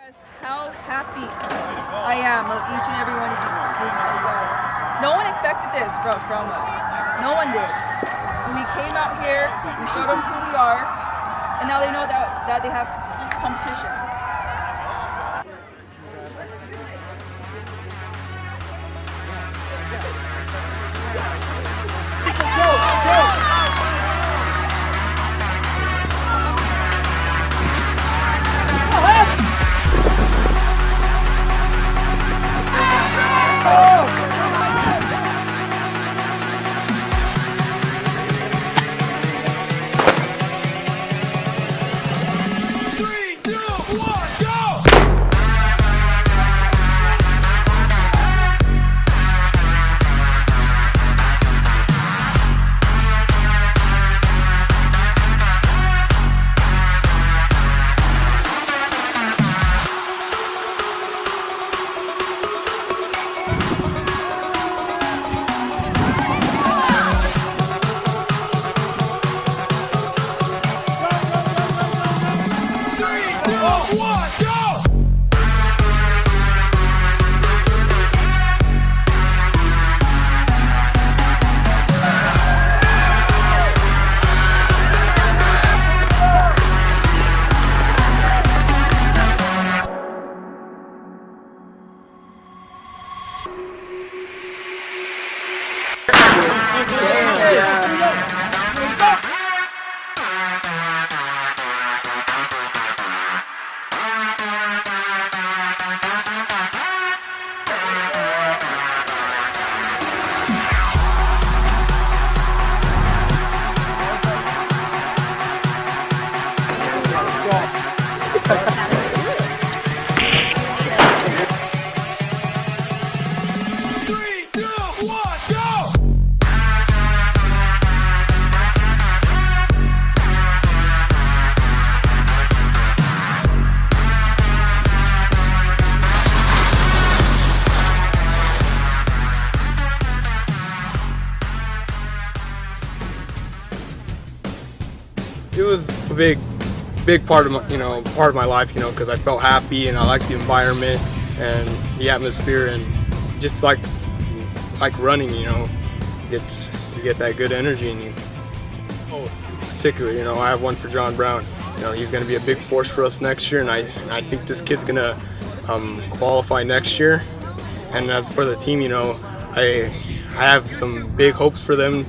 How happy I am of each and every one of you guys. No one expected this from us. No one did. When we came out here, we showed them who we are, and now they know that they have competition. It was a big part of my life, because I felt happy and I liked the environment and the atmosphere, and just like running, you get that good energy in you. Particularly, I have one for John Brown. He's going to be a big force for us next year, and I think this kid's going to qualify next year. And as for the team, I have some big hopes for them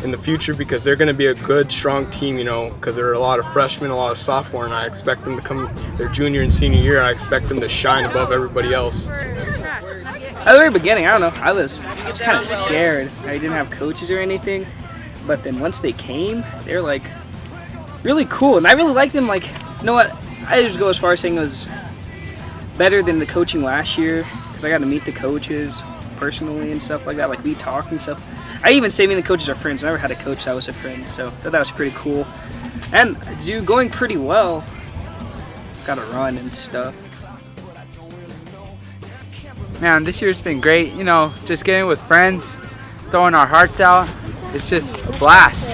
in the future, because they're going to be a good, strong team, because there are a lot of freshmen, a lot of sophomore, and I expect them to come their junior and senior year. I expect them to shine above everybody else. At the very beginning, I don't know, I was kind of scared. I didn't have coaches or anything, but then once they came, they were like really cool, and I really liked them. Like, you know what? I just go as far as saying it was better than the coaching last year, because I got to meet the coaches personally and stuff like that. Like, we talked and stuff. I even say me and the coaches are friends. I never had a coach that was a friend, so I thought that was pretty cool. And going pretty well. Got to run and stuff. Man, this year's been great. Just getting with friends, throwing our hearts out. It's just a blast.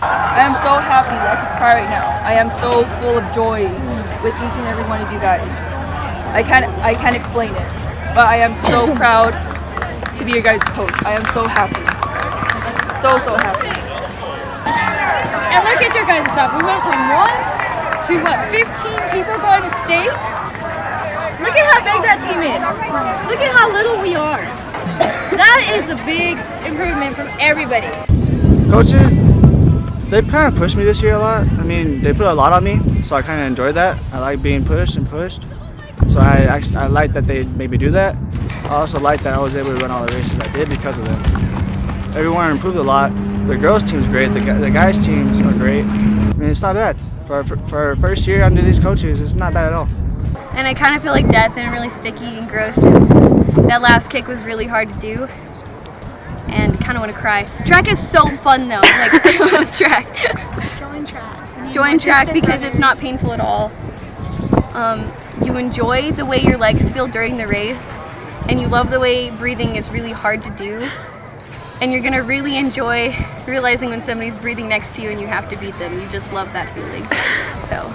I am so happy. I could cry right now. I am so full of joy with each and every one of you guys. I can't explain it, but I am so proud to be your guys' coach. I am so happy. So happy. And look at your guys' stuff. We went from 1 to 15 people going to state? Look at how big that team is. Look at how little we are. That is a big improvement from everybody. Coaches, they kind of pushed me this year a lot. I mean, they put a lot on me, so I kind of enjoyed that. I like being pushed. So I like that they made me do that. I also like that I was able to run all the races I did because of them. Everyone improved a lot. The girls' team's great. The guys' teams are great. I mean, it's not bad. For our first year under these coaches, it's not bad at all. And I kind of feel like death and really sticky and gross. And that last kick was really hard to do. And kind of want to cry. Track is so fun though. Like, I love track. Join track because it's not painful at all. You enjoy the way your legs feel during the race, and you love the way breathing is really hard to do. And you're gonna really enjoy realizing when somebody's breathing next to you and you have to beat them. You just love that feeling. So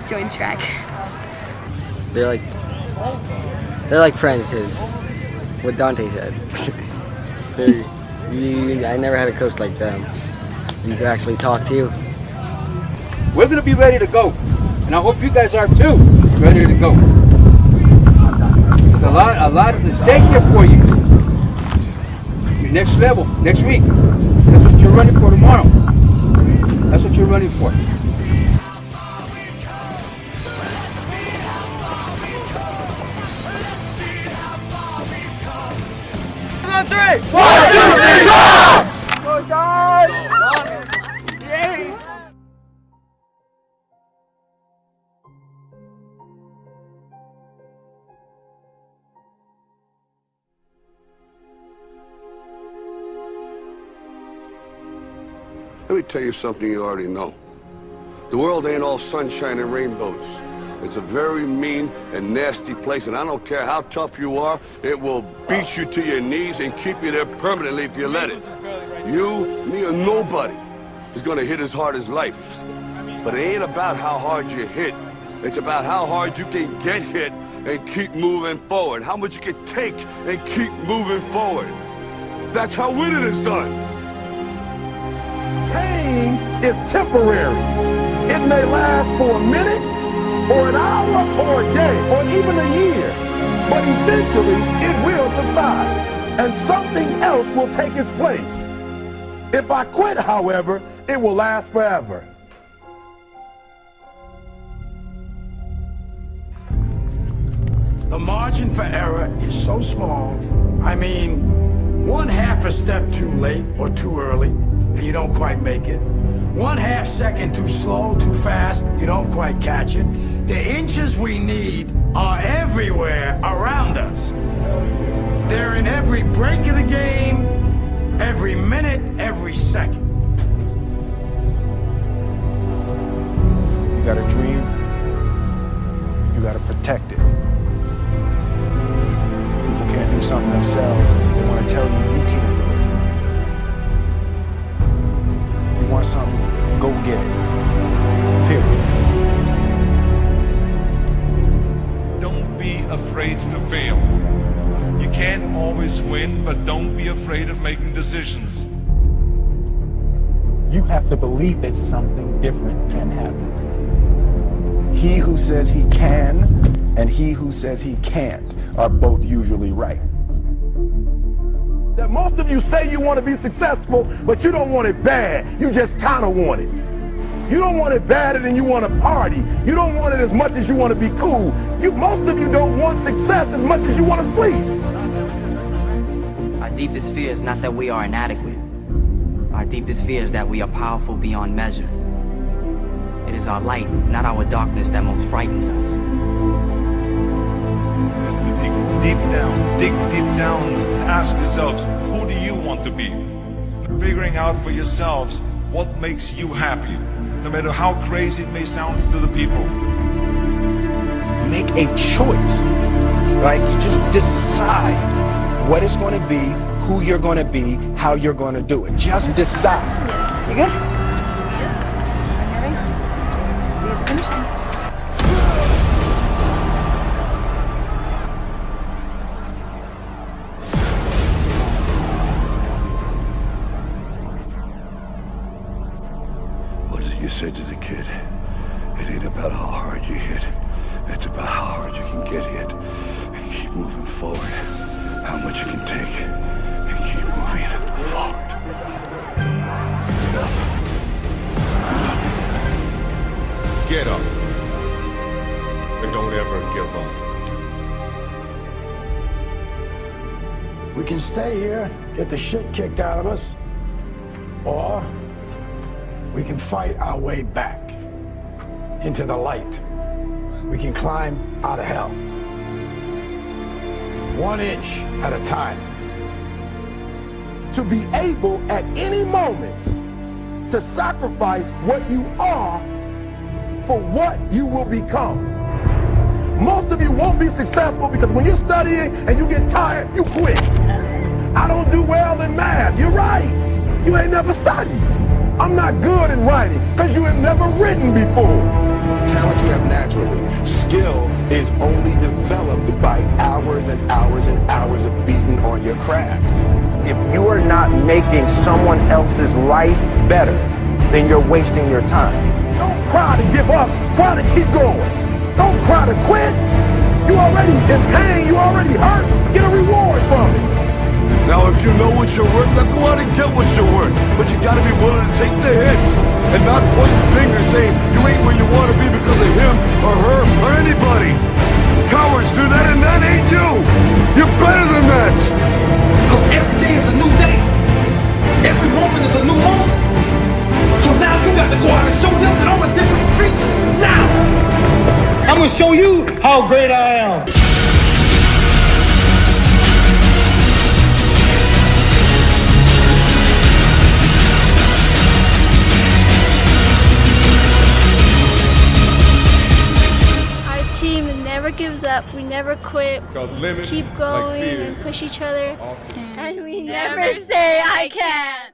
join track. They're like friends, because what Dante said. I never had a coach like them. You could actually talk to you. We're going to be ready to go. And I hope you guys are too, ready to go. There's a lot of the stake here for you. Your next level, next week. That's what you're running for tomorrow. That's what you're running for. On three! 1, 2, 3, go! Go, Don! Yay! Let me tell you something you already know. The world ain't all sunshine and rainbows. It's a very mean and nasty place, and I don't care how tough you are, it will beat you to your knees and keep you there permanently if you let it. You, me, or nobody is gonna hit as hard as life. But it ain't about how hard you hit. It's about how hard you can get hit and keep moving forward. How much you can take and keep moving forward. That's how winning is done. Pain is temporary. It may last for a minute, or an hour, or a day, or even a year. But eventually, it will subside, and something else will take its place. If I quit, however, it will last forever. The margin for error is so small. I mean, 1/2 a step too late or too early, and you don't quite make it. 1/2 second too slow, too fast, you don't quite catch it. The inches we need are everywhere around us. They're in every break of the game, every minute, every second. You got a dream, you got to protect it. People can't do something themselves. They want to tell you you can't do it. You want something, go get it. Period. Don't be afraid to fail. You can't always win, but don't be afraid of making decisions. You have to believe that something different can happen. He who says he can and he who says he can't are both usually right. That most of you say you want to be successful, but you don't want it bad. You just kind of want it. You don't want it badder than you want to party. You don't want it as much as you want to be cool. Most of you don't want success as much as you want to sleep. Our deepest fear is not that we are inadequate. Our deepest fear is that we are powerful beyond measure. It is our light, not our darkness, that most frightens us. Dig deep down, ask yourselves, who do you want to be? Figuring out for yourselves what makes you happy, no matter how crazy it may sound to the people. Make a choice, right? You just decide what it's going to be, who you're going to be, how you're going to do it. Just decide. You good? Yeah. On your race. See you at the finish line. What is it you said to the kid? It ain't about how hard you hit. It's about how hard you can get hit and keep moving forward. How much you can take and keep moving forward. Get up. Get up. And don't ever give up. We can stay here, get the shit kicked out of us, or we can fight our way back into the light. We can climb out of hell. 1 inch at a time. To be able at any moment to sacrifice what you are for what you will become. Most of you won't be successful because when you're studying and you get tired, you quit. I don't do well in math. You're right. You ain't never studied. I'm not good in writing because you have never written before. Talent what you have naturally. Skill is only developed by hours and hours and hours of beating on your craft. If you are not making someone else's life better, then you're wasting your time. Don't cry to give up, cry to keep going. Don't cry to quit. You already in pain, you already hurt. Get a reward from it. Now, if you know what you're worth, now go out and get what you're worth. But you gotta be willing to take the hits and not point fingers saying you ain't where you want to be because of him or her or anybody. Cowards do that, and that ain't you. You're better than that. Because every day is a new day. Every moment is a new moment. So now you got to go out and show them that I'm a different creature. Now! I'm gonna show you how great I am. Our team never gives up. We never quit. Keep going and push each other. And we never say I can't.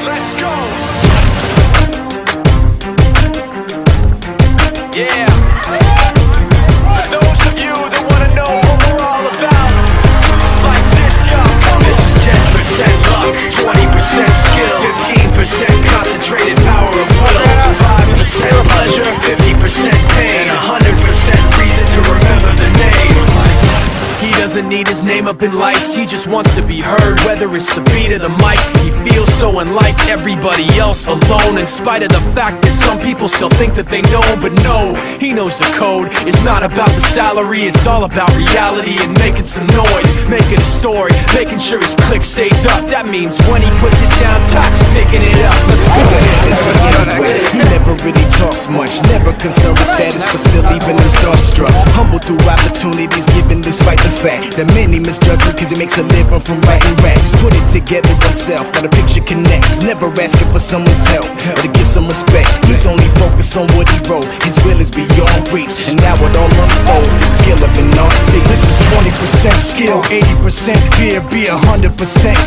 Let's go. Yeah. For those of you that want to know what we're all about, it's like this, y'all. This is 10% luck, 20% skill, 15% concentrated power of will, 5% pleasure, 50% pain, 100% reason to remember the name. He doesn't need his name up in lights, he just wants to be heard, whether it's the beat of the mic. He feels so unlike everybody else, alone, in spite of the fact that some people still think that they know. But no, he knows the code. It's not about the salary, it's all about reality and making some noise, making a story, making sure his click stays up. That means when he puts it down, Tox picking it up. Let's go. He never really talks much, never concerned with status, but still even him starstruck. Humble through opportunities given despite the fact that many misjudge him cause he makes a living from writing raps. Put it together himself, got a picture connects, never asking for someone's help or to get some respect. He's only focused on what he wrote, his will is beyond reach, and now it all unfolds, the skill of an artist. This is 20% skill, 80% fear, be 100%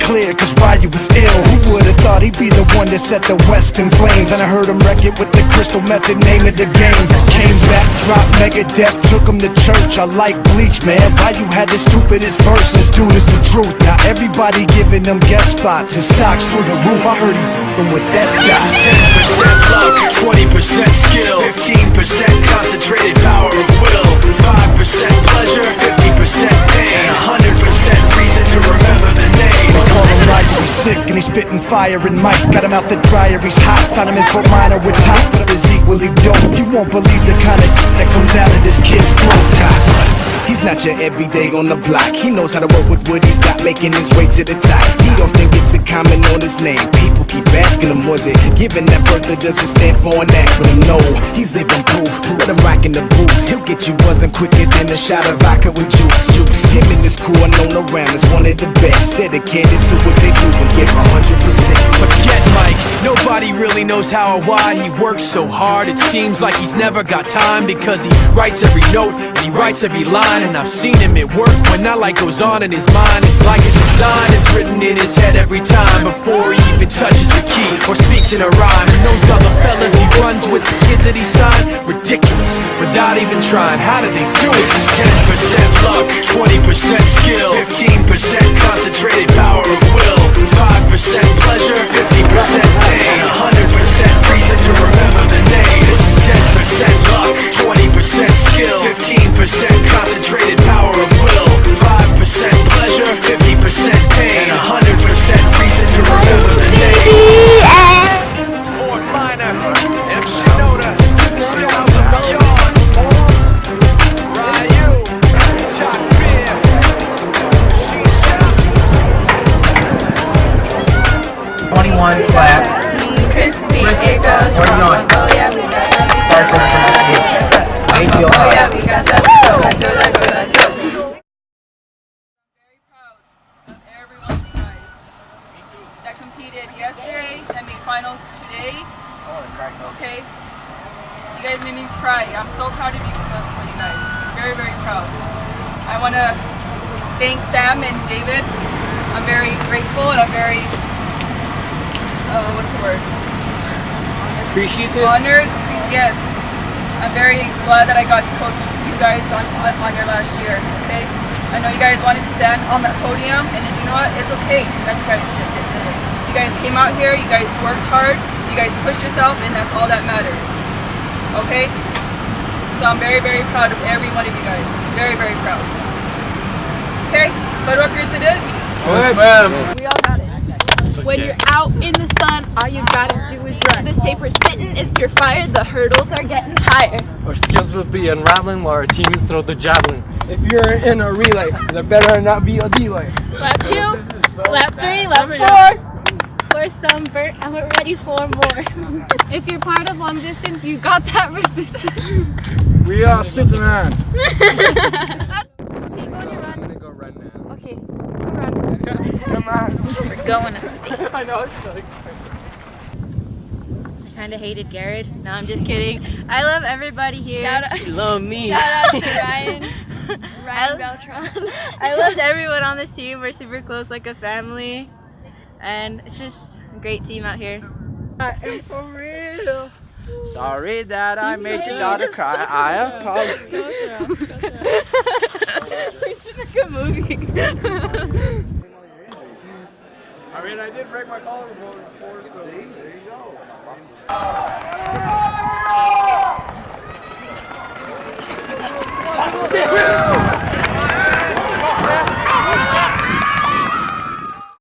clear, cause Ryu was ill. Who would've thought he'd be the one that set the West in flames? And I heard him wreck it with the crystal method, name of the game. Came back, dropped Megadeth, took him to church. I like Bleach, man. Ryu had the stupidest verse, this dude is the truth. Now everybody giving them guest spots and stocks through the roof. I heard he f***ing with that This is 10% luck, 20% skill, 15% concentrated power of will, 5% pleasure, 50% pain, 100% reason to remember the name. They call him Ryu, he's sick and he's spitting fire and Mike got him out the dryer, he's hot. Found him in Fort Minor with top, but is equally dope. You won't believe the kind of that comes out of this kid's throat. He's not your everyday on the block. He knows how to work with what he's got, making his way to the top. He often gets a comment on his name. People keep asking him, was it given that birth or does it stand for an acronym? No, he's living proof. Let him rock in the booth. He'll get you buzzing quicker than a shot of vodka with juice. Him and his crew are known around as one of the best, dedicated to what they do and give 100%. Forget Mike, nobody really knows how or why he works so hard. It seems like he's never got time because he writes every note and he writes every line. And I've seen him at work when that light goes on in his mind. It's like a design is written in his head every time before he even touches a key or speaks in a rhyme. And those other fellas he runs with, the kids that he signed, ridiculous, without even trying. How do they do it? This is 10% luck, 20% skill, 15% concentrated power of will, 5% pleasure, 50% pain, 100% reason to remember the name. This is 10% luck, 20% skill, 15% concentrated power of will, 5% pleasure, 50% pain, 100% reason to remember the name. Fort Minor, M. Shinoda, Styles of Beyond, Ryu, Top Beer, Shisha. 21 clap. Crispy, it goes. Where are you going? Oh yeah, we got that. Start from the pronunciation. Thank you. Oh yeah, we got that. Let's go, let's go, let's go. That competed yesterday, that made finals today. Okay, you guys made me cry. I'm so proud of you guys. Very, very proud. I want to thank Sam and David. I'm very grateful and I'm very, what's the word? Appreciative? Honored, yes. I'm very glad that I got to coach you guys on your last year, okay? I know you guys wanted to stand on that podium, and you know what? It's okay that you guys did it. You guys came out here, you guys worked hard, you guys pushed yourself, and that's all that matters, okay? So I'm very, very proud of every one of you guys. Very, very proud. Okay, Bedrockers it is. Yes, ma'am. We all got it. When you're out in the sun, all you gotta do is run. The taper's spitting, if you're fired, the hurdles are getting higher. Our skills will be unraveling while our teams throw the javelin. If you're in a relay, there better not be a delay. Lap 2, lap 3, lap 4. We're sunburnt and we're ready for more. If you're part of long distance, you got that resistance. We are Superman. Okay, run. Come on. We're going to state. I know, it's like... I kind of hated Garrett. No, I'm just kidding. I love everybody here. Shout out. You love me. Shout out to Ryan Beltran. I loved everyone on this team. We're super close, like a family. And it's just a great team out here. I am for real. Sorry that I made your daughter cry. I apologize. We should make a movie. I mean, I did break my collarbone before, so there you go. Step